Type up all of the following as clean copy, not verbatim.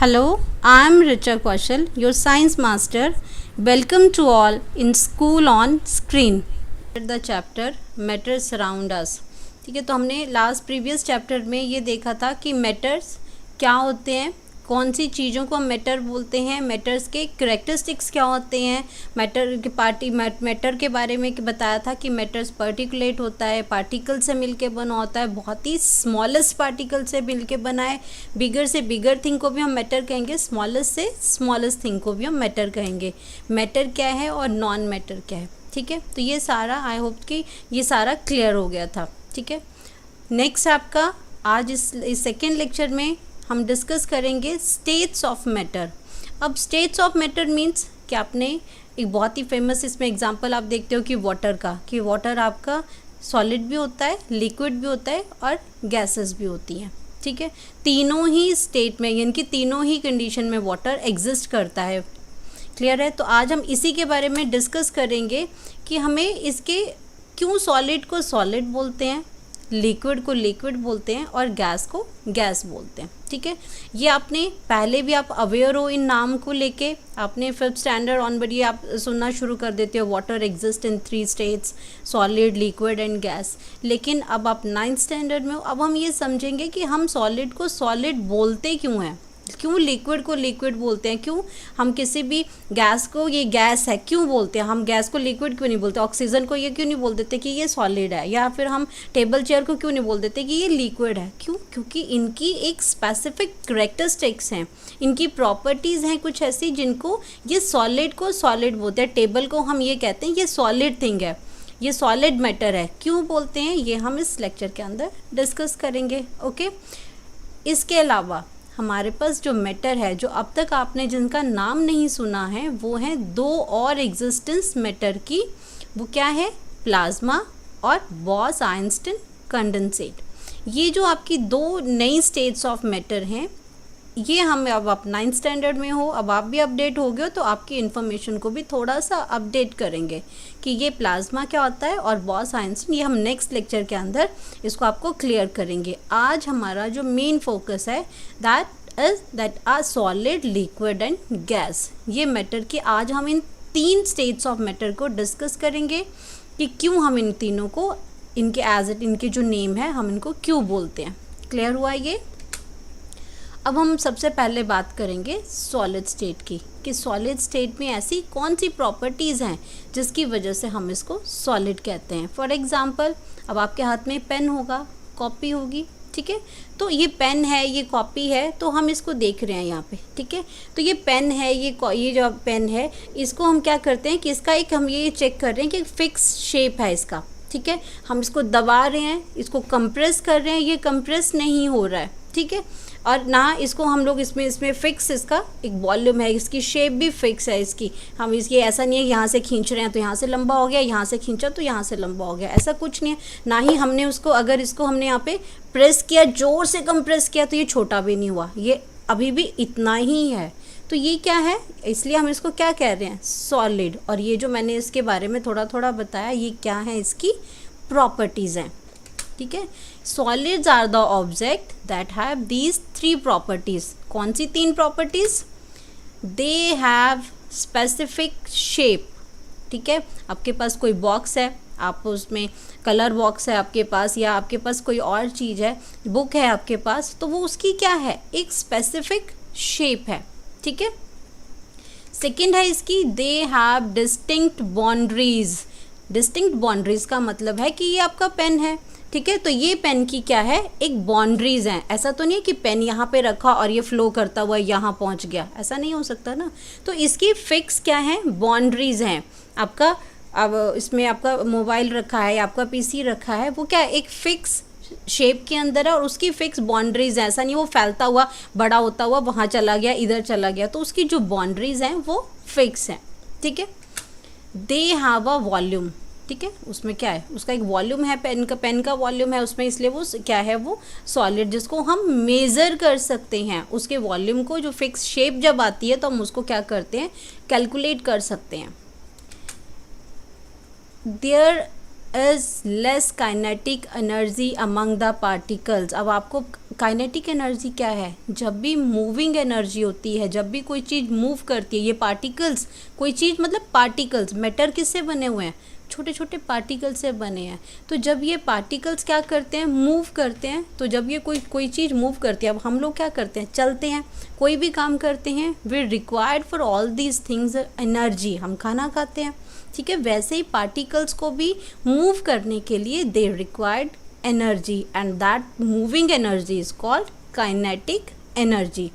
Hello, I am Richa Kaushal, your science master. Welcome to all in School on Screen. The chapter Matters Around Us. ठीक है, तो हमने previous chapter में ये देखा था कि मैटर्स क्या होते हैं, कौन सी चीज़ों को हम मैटर बोलते हैं, मैटर्स के कैरेक्टरिस्टिक्स क्या होते हैं, मैटर के बारे में बताया था कि मैटर्स पार्टिकुलेट होता है, पार्टिकल से मिलके बना होता है, बहुत ही स्मॉलेस्ट पार्टिकल से मिलके बना है, बिगर से बिगर थिंग को भी हम मैटर कहेंगे, स्मॉलेस्ट से स्मॉलेस्ट थिंग को भी हम मैटर कहेंगे। मैटर क्या है और नॉन मैटर क्या है, ठीक है। तो ये सारा आई होप कि ये सारा क्लियर हो गया था, ठीक है। नेक्स्ट आपका आज इस सेकेंड लेक्चर में हम डिस्कस करेंगे स्टेट्स ऑफ मैटर। अब स्टेट्स ऑफ मैटर मीन्स कि आपने एक बहुत ही फेमस इसमें एग्जांपल आप देखते हो कि वाटर का, कि वाटर आपका सॉलिड भी होता है, लिक्विड भी होता है और गैसेस भी होती हैं, ठीक है। तीनों ही स्टेट में यानी कि तीनों ही कंडीशन में वाटर एग्जिस्ट करता है, क्लियर है। तो आज हम इसी के बारे में डिस्कस करेंगे कि हमें इसके क्यों सॉलिड को सॉलिड बोलते हैं, लिक्विड को लिक्विड बोलते हैं और गैस को गैस बोलते हैं, ठीक है। ये आपने पहले भी आप अवेयर हो इन नाम को लेके, आपने 5th स्टैंडर्ड ऑनवर्ड ये आप सुनना शुरू कर देते हो, water exist in 3 states, solid, liquid and gas. लेकिन अब आप 9th स्टैंडर्ड में हो, अब हम ये समझेंगे कि हम सॉलिड को सॉलिड बोलते क्यों हैं, क्यों लिक्विड को लिक्विड बोलते हैं, क्यों हम किसी भी गैस को ये गैस है क्यों बोलते हैं, हम गैस को लिक्विड क्यों नहीं बोलते, ऑक्सीजन को ये क्यों नहीं बोल देते कि ये सॉलिड है, या फिर हम टेबल चेयर को क्यों नहीं बोल देते कि ये लिक्विड है, क्यों? क्योंकि इनकी एक स्पेसिफिक कैरेक्टरिस्टिक्स हैं, इनकी प्रॉपर्टीज़ हैं कुछ ऐसी जिनको ये सॉलिड को सॉलिड बोलते हैं। टेबल को हम ये कहते हैं ये सॉलिड थिंग है, ये सॉलिड मैटर है, क्यों बोलते हैं ये हम इस लेक्चर के अंदर डिस्कस करेंगे, ओके। इसके अलावा हमारे पास जो मैटर है, जो अब तक आपने जिनका नाम नहीं सुना है, वो हैं 2 और एग्जिस्टेंस मैटर की, वो क्या है, प्लाज्मा और बॉस-आइंस्टीन कंडेंसेट। ये जो आपकी 2 नई स्टेट्स ऑफ मैटर हैं, ये हम अब आप 9th स्टैंडर्ड में हो, अब आप भी अपडेट हो गए हो, तो आपकी इन्फॉर्मेशन को भी थोड़ा सा अपडेट करेंगे कि ये प्लाज्मा क्या होता है और बॉस-आइंस्टीन, ये हम नेक्स्ट लेक्चर के अंदर इसको आपको क्लियर करेंगे। आज हमारा जो मेन फोकस है that are solid, liquid and gas, ये मैटर की आज हम इन 3 स्टेट्स ऑफ मैटर को डिस्कस करेंगे कि क्यों हम इन तीनों को इनके जो नेम है हम इनको क्यों बोलते हैं। क्लियर हुआ ये? अब हम सबसे पहले बात करेंगे सॉलिड स्टेट की, कि सॉलिड स्टेट में ऐसी कौन सी प्रॉपर्टीज़ हैं जिसकी वजह से हम इसको सॉलिड कहते हैं। फॉर एग्जांपल, अब आपके हाथ में पेन होगा, कॉपी होगी, ठीक है। तो ये पेन है, ये कॉपी है, तो हम इसको देख रहे हैं यहाँ पे, ठीक है। तो ये पेन है, ये जो पेन है, इसको हम क्या करते हैं कि इसका एक हम ये चेक कर रहे हैं कि फिक्स शेप है इसका, ठीक है। हम इसको दबा रहे हैं, इसको कंप्रेस कर रहे हैं, ये कंप्रेस नहीं हो रहा है, ठीक है। और ना इसको हम लोग इसमें फिक्स इसका एक वॉल्यूम है, इसकी शेप भी फिक्स है इसकी, हम इसकी ऐसा नहीं है यहाँ से खींच रहे हैं तो यहाँ से लंबा हो गया, यहाँ से खींचा तो यहाँ से लंबा हो गया, ऐसा कुछ नहीं है। ना ही हमने उसको अगर इसको हमने यहाँ पे प्रेस किया, जोर से कंप्रेस किया तो ये छोटा भी नहीं हुआ, ये अभी भी इतना ही है। तो ये क्या है, इसलिए हम इसको क्या कह रहे हैं, सॉलिड। और ये जो मैंने इसके बारे में थोड़ा थोड़ा बताया, ये क्या है, इसकी प्रॉपर्टीज़ हैं, ठीक है। Solids are the object that have these 3 properties. कौन सी 3 properties? They have specific shape, ठीक है। आपके पास कोई बॉक्स है, आप उसमें कलर बॉक्स है आपके पास, या आपके पास कोई और चीज़ है, बुक है आपके पास, तो वो उसकी क्या है, एक स्पेसिफिक शेप है, ठीक है। सेकेंड है इसकी, they have distinct boundaries. Distinct boundaries का मतलब है कि ये आपका पेन है, ठीक है। तो ये पेन की क्या है, एक बाउंड्रीज हैं। ऐसा तो नहीं है कि पेन यहाँ पे रखा और ये फ्लो करता हुआ यहाँ पहुँच गया, ऐसा नहीं हो सकता ना। तो इसकी फिक्स क्या है, बाउंड्रीज हैं। आपका अब इसमें आपका मोबाइल रखा है, आपका पीसी रखा है, वो क्या है, एक फिक्स शेप के अंदर है और उसकी फिक्स बाउंड्रीज है। ऐसा नहीं वो फैलता हुआ बड़ा होता हुआ वहाँ चला गया, इधर चला गया, तो उसकी जो बाउंड्रीज हैं वो फिक्स हैं, ठीक है। दे हैव अ वॉल्यूम, ठीक है, उसमें क्या है, उसका एक वॉल्यूम है, पेन का वॉल्यूम है उसमें, इसलिए वो क्या है, वो सॉलिड, जिसको हम मेज़र कर सकते हैं। उसके वॉल्यूम को, जो फिक्स शेप जब आती है तो हम उसको क्या करते हैं, कैलकुलेट कर सकते हैं। There is less kinetic energy among the particles. अब आपको काइनेटिक एनर्जी क्या है? जब भी मूविंग एनर्जी होती है, जब भी कोई चीज़ मूव करती है, ये पार्टिकल्स, कोई चीज़ मतलब पार्टिकल्स, मैटर किससे बने हुए हैं? छोटे छोटे पार्टिकल्स से बने हैं। तो जब ये पार्टिकल्स क्या करते हैं? मूव करते हैं। तो जब ये कोई चीज़ मूव करती है, अब हम लोग क्या करते हैं? चलते हैं, कोई भी काम करते हैं, we required for all these things energy. हम खाना खाते हैं, ठीक है। वैसे ही पार्टिकल्स को भी मूव करने के लिए they required energy, and that moving energy is called kinetic energy.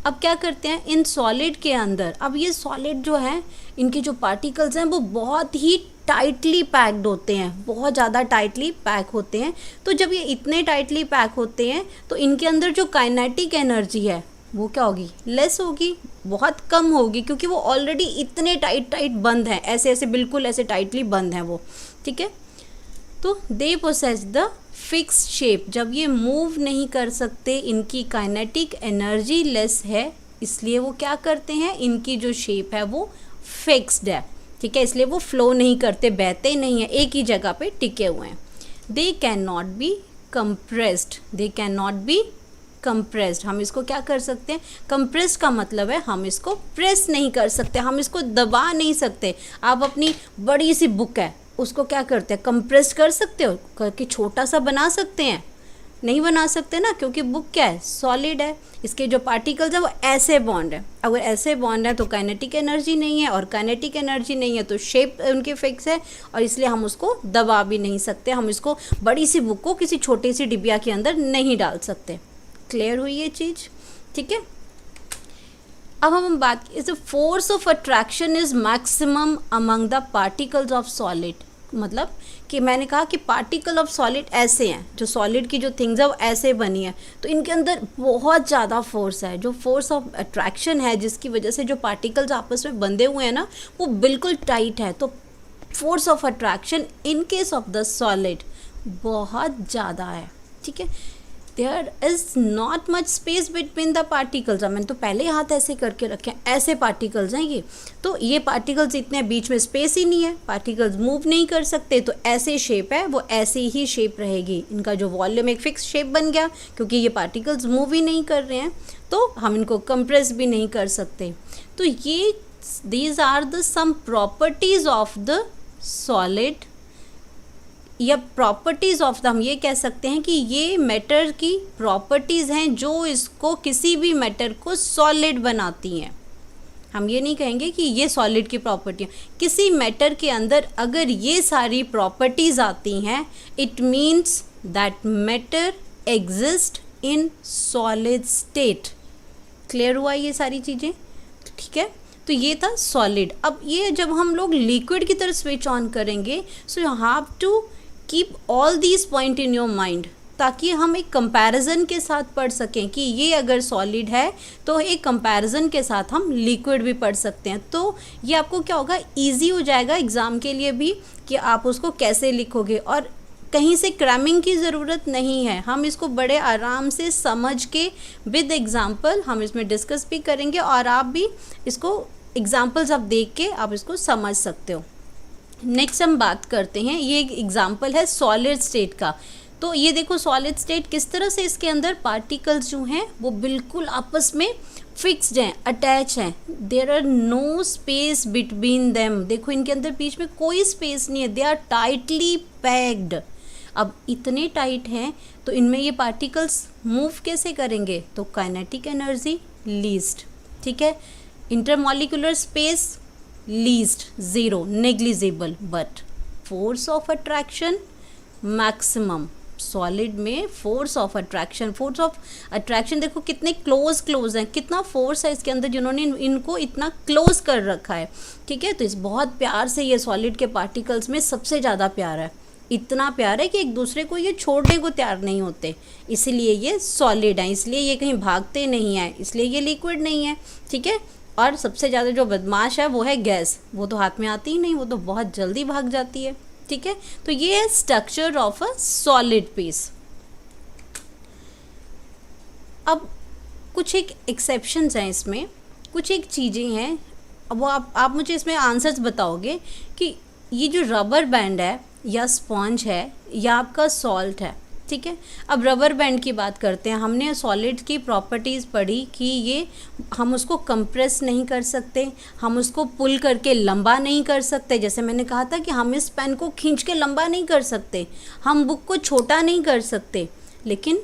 अब क्या करते हैं इन सॉलिड के अंदर? अब ये सॉलिड जो है, इनके जो पार्टिकल्स हैं वो बहुत ही टाइटली पैक्ड होते हैं, बहुत ज़्यादा टाइटली पैक होते हैं। तो जब ये इतने टाइटली पैक होते हैं तो इनके अंदर जो काइनेटिक एनर्जी है वो क्या होगी? लेस होगी, बहुत कम होगी, क्योंकि वो ऑलरेडी इतने टाइट बंद हैं, ऐसे ऐसे बिल्कुल ऐसे टाइटली बंद हैं वो, ठीक है। तो दे पोसेस द फिक्स शेप। जब ये मूव नहीं कर सकते, इनकी काइनेटिक एनर्जी लेस है, इसलिए वो क्या करते हैं? इनकी जो शेप है वो फिक्स्ड है, ठीक है। इसलिए वो फ्लो नहीं करते, बहते नहीं है, एक ही जगह पे टिके हुए हैं। They can not be compressed, they can not be compressed. हम इसको क्या कर सकते हैं? कंप्रेस्ड का मतलब है हम इसको प्रेस नहीं कर सकते, हम इसको दबा नहीं सकते। आप अपनी बड़ी सी बुक है, उसको क्या करते हैं? कंप्रेस कर सकते हो, करके छोटा सा बना सकते हैं? नहीं बना सकते ना, क्योंकि बुक क्या है? सॉलिड है। इसके जो पार्टिकल्स है वो ऐसे बॉन्ड है। अगर ऐसे बॉन्ड है तो काइनेटिक एनर्जी नहीं है, और काइनेटिक एनर्जी नहीं है तो शेप उनकी फिक्स है, और इसलिए हम उसको दबा भी नहीं सकते। हम इसको बड़ी सी बुक को किसी छोटी सी डिबिया के अंदर नहीं डाल सकते। क्लियर हुई ये चीज़, ठीक है। अब हम बात की, force of attraction is maximum among the particles of solid. मतलब कि मैंने कहा कि पार्टिकल ऑफ सॉलिड ऐसे हैं, जो सॉलिड की जो थिंग्स है वो ऐसे बनी है, तो इनके अंदर बहुत ज़्यादा फोर्स है। जो फोर्स ऑफ अट्रैक्शन है, जिसकी वजह से जो पार्टिकल्स आपस में बंधे हुए हैं ना, वो बिल्कुल टाइट है। तो force of attraction in case of the solid बहुत ज़्यादा है, ठीक है। There is not much space between the particles. मैंने तो पहले हाथ ऐसे करके रखे हैं, ऐसे पार्टिकल्स हैं ये। तो ये पार्टिकल्स इतने बीच में स्पेस ही नहीं है, पार्टिकल्स मूव नहीं कर सकते, तो ऐसे शेप है वो ऐसी ही शेप रहेगी। इनका जो वॉल्यूम एक फिक्स शेप बन गया, क्योंकि ये पार्टिकल्स मूव ही नहीं कर रहे हैं, तो हम इनको कंप्रेस भी नहीं कर सकते। तो ये these are the some properties of the solid, या प्रॉपर्टीज़ ऑफ द, हम ये कह सकते हैं कि ये मैटर की प्रॉपर्टीज़ हैं जो इसको, किसी भी मैटर को सॉलिड बनाती हैं। हम ये नहीं कहेंगे कि ये सॉलिड की प्रॉपर्टी है। किसी मैटर के अंदर अगर ये सारी प्रॉपर्टीज़ आती हैं, it means that matter exist in solid state. Clear हुआ ये सारी चीज़ें, ठीक है। तो ये था सॉलिड। अब ये जब हम लोग लिक्विड की तरफ स्विच ऑन करेंगे, so you have to keep all these point in your mind, ताकि हम एक कंपैरिजन के साथ पढ़ सकें कि ये अगर सॉलिड है तो एक कंपैरिजन के साथ हम लिक्विड भी पढ़ सकते हैं। तो ये आपको क्या होगा, इजी हो जाएगा एग्ज़ाम के लिए भी कि आप उसको कैसे लिखोगे, और कहीं से क्रैमिंग की ज़रूरत नहीं है। हम इसको बड़े आराम से समझ के विद एग्जाम्पल हम इसमें डिस्कस भी करेंगे, और आप भी इसको एग्जाम्पल्स आप देख के आप इसको समझ सकते हो। नेक्स्ट हम बात करते हैं, ये एक एग्जाम्पल है सॉलिड स्टेट का। तो ये देखो सॉलिड स्टेट किस तरह से इसके अंदर पार्टिकल्स जो हैं वो बिल्कुल आपस में फिक्स्ड हैं, अटैच हैं। There are no space between them. देखो इनके अंदर बीच में कोई स्पेस नहीं है, दे आर टाइटली पैक्ड। अब इतने टाइट हैं तो इनमें ये पार्टिकल्स मूव कैसे करेंगे? तो काइनेटिक एनर्जी लीस्ट, ठीक है। Intermolecular space least, zero, negligible, but force of attraction maximum. Solid में फोर्स ऑफ अट्रैक्शन देखो कितने क्लोज हैं, कितना फोर्स है इसके अंदर, जिन्होंने इनको इतना क्लोज कर रखा है, ठीक है। तो इस बहुत प्यार से ये सॉलिड के पार्टिकल्स में सबसे ज़्यादा प्यार है, इतना प्यार है कि एक दूसरे को ये छोड़ने को तैयार नहीं होते, इसलिए ये सॉलिड है, इसलिए ये कहीं भागते नहीं हैं, इसलिए ये लिक्विड नहीं है, ठीक है। और सबसे ज़्यादा जो बदमाश है वो है गैस, वो तो हाथ में आती ही नहीं, वो तो बहुत जल्दी भाग जाती है, ठीक है। तो ये है structure of a solid piece. अब कुछ एक एक्सेप्शंस हैं इसमें, कुछ एक चीज़ें हैं, अब वो आप मुझे इसमें आंसर्स बताओगे कि ये जो रबर बैंड है या स्पॉन्ज है या आपका सॉल्ट है, ठीक है। अब रबर बैंड की बात करते हैं। हमने सॉलिड की प्रॉपर्टीज़ पढ़ी कि ये हम उसको कंप्रेस नहीं कर सकते, हम उसको पुल करके लंबा नहीं कर सकते। जैसे मैंने कहा था कि हम इस पेन को खींच के लंबा नहीं कर सकते, हम बुक को छोटा नहीं कर सकते, लेकिन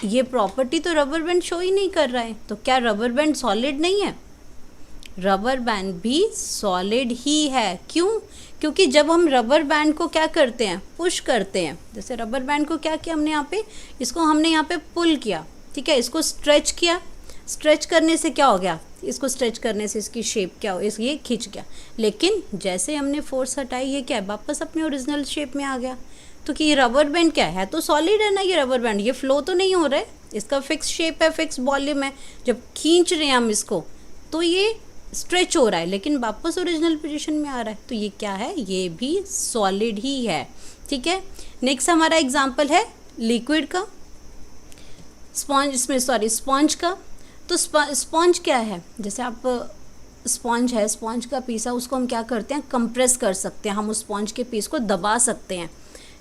ये प्रॉपर्टी तो रबर बैंड शो ही नहीं कर रहा है। तो क्या रबर बैंड सॉलिड नहीं है? रबर बैंड भी सॉलिड ही है। क्यों? क्योंकि जब हम रबर बैंड को क्या करते हैं, पुश करते हैं। जैसे रबर बैंड को क्या किया हमने यहाँ पे, इसको हमने यहाँ पे पुल किया, ठीक है, इसको स्ट्रेच किया। स्ट्रेच करने से क्या हो गया, इसको स्ट्रेच करने से इसकी शेप क्या हो, ये खिंच गया। लेकिन जैसे हमने फोर्स हटाई, ये क्या है, वापस अपने ओरिजिनल शेप में आ गया। तो कि ये रबर बैंड क्या है, तो सॉलिड है ना ये रबर बैंड, ये फ्लो तो नहीं हो रहा है, इसका फिक्स शेप है, फिक्स वॉल्यूम है। जब खींच रहे हैं हम इसको तो ये स्ट्रेच हो रहा है, लेकिन वापस ओरिजिनल पोजीशन में आ रहा है। तो ये क्या है, ये भी सॉलिड ही है। ठीक है। नेक्स्ट हमारा एग्जांपल है लिक्विड का, स्पॉन्ज का। तो स्पॉन्ज क्या है, जैसे आप स्पॉन्ज है, स्पॉन्ज का पीस है, उसको हम क्या करते हैं, कंप्रेस कर सकते हैं, हम उस स्पॉन्ज के पीस को दबा सकते हैं।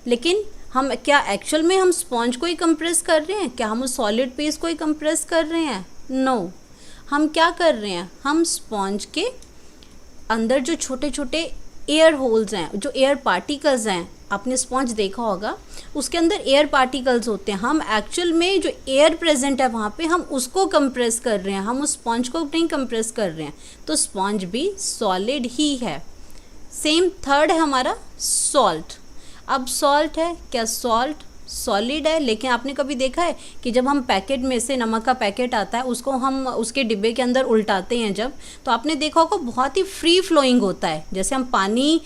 लेकिन हम क्या एक्चुअल में हम स्पॉन्ज को ही कंप्रेस कर रहे हैं क्या, हम उस सॉलिड पीस को ही कंप्रेस कर रहे हैं? नो, हम क्या कर रहे हैं, हम स्पॉन्ज के अंदर जो छोटे छोटे एयर होल्स हैं, जो एयर पार्टिकल्स हैं, आपने स्पॉन्ज देखा होगा, उसके अंदर एयर पार्टिकल्स होते हैं। हम एक्चुअल में जो एयर प्रेजेंट है वहाँ पे हम उसको कंप्रेस कर रहे हैं, हम उस स्पॉन्ज को नहीं कंप्रेस कर रहे हैं। तो स्पॉन्ज भी सॉलिड ही है। सेम थर्ड है हमारा सॉल्ट। अब सॉल्ट है, क्या सॉल्ट सॉलिड है? लेकिन आपने कभी देखा है कि जब हम पैकेट में से, नमक का पैकेट आता है, उसको हम उसके डिब्बे के अंदर उल्टाते हैं जब, तो आपने देखा होगा बहुत ही फ्री फ्लोइंग होता है। जैसे हम पानी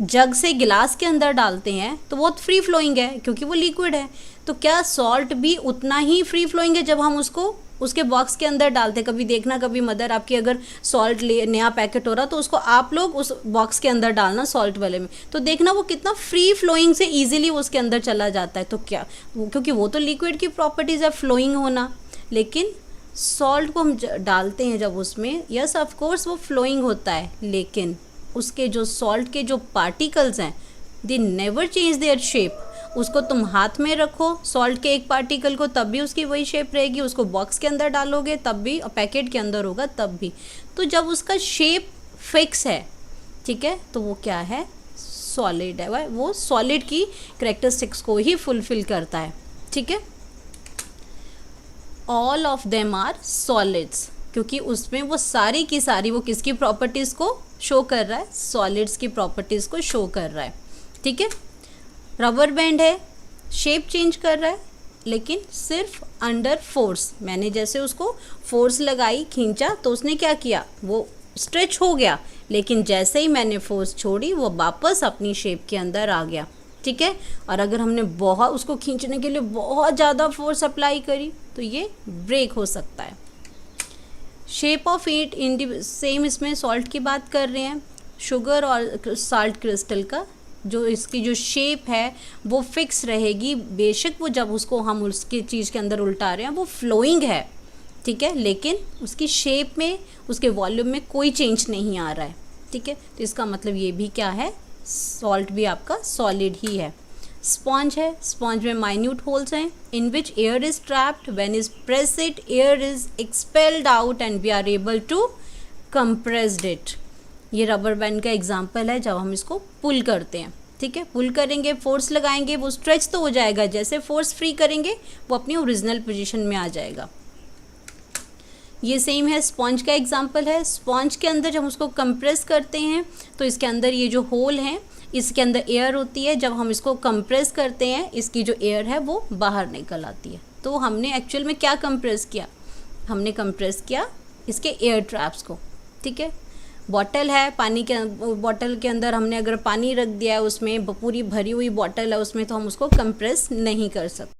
जग से गिलास के अंदर डालते हैं तो बहुत फ्री फ्लोइंग है क्योंकि वो लिक्विड है। तो क्या सॉल्ट भी उतना ही फ्री फ्लोइंग है जब हम उसको उसके बॉक्स के अंदर डालते हैं? कभी देखना, कभी मदर आपकी अगर सॉल्ट ले नया पैकेट हो रहा तो उसको आप लोग उस बॉक्स के अंदर डालना सॉल्ट वाले में, तो देखना वो कितना फ्री फ्लोइंग से इजीली उसके अंदर चला जाता है। तो क्या क्योंकि वो तो लिक्विड की प्रॉपर्टीज़ है फ्लोइंग होना, लेकिन सॉल्ट को हम डालते हैं जब उसमें, यस ऑफ कोर्स वो फ्लोइंग होता है, लेकिन उसके जो सॉल्ट के जो पार्टिकल्स हैं they never change their shape. उसको तुम हाथ में रखो सॉल्ट के एक पार्टिकल को, तब भी उसकी वही शेप रहेगी, उसको बॉक्स के अंदर डालोगे तब भी, और पैकेट के अंदर होगा तब भी। तो जब उसका शेप फिक्स है, ठीक है, तो वो क्या है, सॉलिड है। वो सॉलिड की कैरेक्टरिस्टिक्स को ही फुलफिल करता है। ठीक है। All of them are solids, क्योंकि उसमें वो सारी की सारी वो किसकी प्रॉपर्टीज़ को शो कर रहा है, सॉलिड्स की प्रॉपर्टीज़ को शो कर रहा है। ठीक है। रबर बैंड है, शेप चेंज कर रहा है, लेकिन सिर्फ अंडर फोर्स। मैंने जैसे उसको फोर्स लगाई, खींचा, तो उसने क्या किया, वो स्ट्रेच हो गया, लेकिन जैसे ही मैंने फोर्स छोड़ी वो वापस अपनी शेप के अंदर आ गया। ठीक है। और अगर हमने बहुत उसको खींचने के लिए बहुत ज़्यादा फोर्स अप्लाई करी तो ये ब्रेक हो सकता है। शेप ऑफ इट सेम, इसमें सॉल्ट की बात कर रहे हैं, शुगर और साल्ट क्रिस्टल का जो इसकी जो शेप है वो फिक्स रहेगी। बेशक वो जब उसको हम उसकी चीज़ के अंदर उल्टा रहे हैं वो फ्लोइंग है, ठीक है, लेकिन उसकी शेप में, उसके वॉल्यूम में कोई चेंज नहीं आ रहा है। ठीक है। तो इसका मतलब ये भी क्या है, सॉल्ट भी आपका सॉलिड ही है। स्पॉन्ज है, स्पॉन्ज में माइन्यूट होल्स हैं in which air is trapped, when is press it air is expelled out and we are able to compressed it. ये रबर बैंड का एग्जांपल है जब हम इसको पुल करते हैं। ठीक है। पुल करेंगे, फोर्स लगाएंगे, वो स्ट्रेच तो हो जाएगा, जैसे फोर्स फ्री करेंगे वो अपनी ओरिजिनल पोजीशन में आ जाएगा। ये सेम है, स्पॉन्ज का एग्जांपल है। स्पॉन्ज के अंदर जब हम उसको कंप्रेस करते हैं तो इसके अंदर ये जो होल हैं इसके अंदर एयर होती है, जब हम इसको कंप्रेस करते हैं इसकी जो एयर है वो बाहर निकल आती है। तो हमने एक्चुअल में क्या कंप्रेस किया, हमने कंप्रेस किया इसके एयर ट्रैप्स को। ठीक है। बॉटल है, पानी के बॉटल के अंदर हमने अगर पानी रख दिया है, उसमें पूरी भरी हुई बॉटल है उसमें, तो हम उसको कंप्रेस नहीं कर सकते।